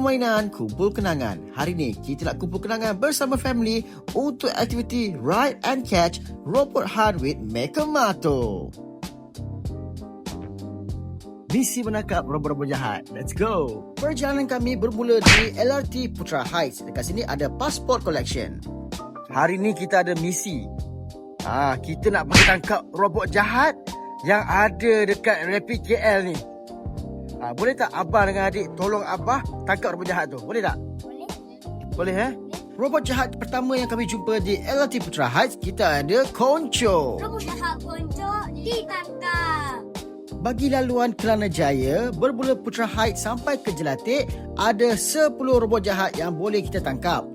Permainan Kumpul Kenangan. Hari ni kita nak kumpul kenangan bersama family untuk aktiviti Ride and Catch Robot Hunt with Mekamato. Misi menangkap robot-robot jahat. Let's go. Perjalanan kami bermula di LRT Putra Heights. Dekat sini ada passport collection. Hari ni kita ada misi. Kita nak pergi tangkap robot jahat yang ada dekat Rapid KL ni. Boleh tak abang dengan adik tolong abah tangkap robot jahat tu? Boleh tak? Boleh. Robot jahat pertama yang kami jumpa di LRT Putra Heights, kita ada Konco. Robot jahat Konco ditangkap. Bagi laluan Kelana Jaya, bermula Putra Heights sampai ke Jelatik, ada 10 robot jahat yang boleh kita tangkap.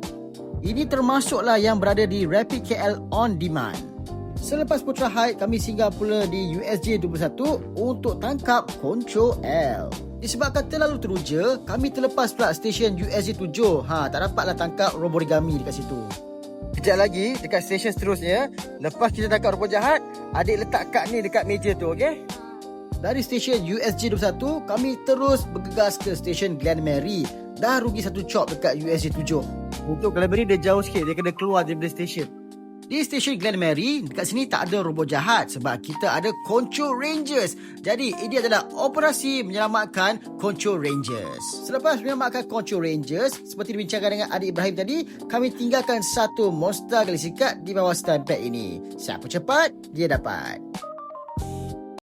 Ini termasuklah yang berada di Rapid KL On Demand. Selepas Putra Heights, kami singgah pula di USJ 21 untuk tangkap Konco L. Disebabkan terlalu teruja, kami terlepas pula stesen USJ 7. Tak dapatlah tangkap Roborigami dekat situ. Kejap lagi, dekat stesen seterusnya, lepas kita tangkap robot jahat, adik letak kad ni dekat meja tu, okey? Dari stesen USJ 21, kami terus bergegas ke stesen Glen Mary. Dah rugi satu chop dekat USJ 7. Untuk Glen Mary dia jauh sikit, dia kena keluar daripada stesen. Di stesen Glen Mary, dekat sini tak ada robot jahat sebab kita ada Konco Rangers. Jadi, ini adalah operasi menyelamatkan Konco Rangers. Selepas menyelamatkan Konco Rangers, seperti dibincangkan dengan adik Ibrahim tadi, kami tinggalkan satu Monster Galaxy Card di bawah stand pad ini. Siapa cepat, dia dapat.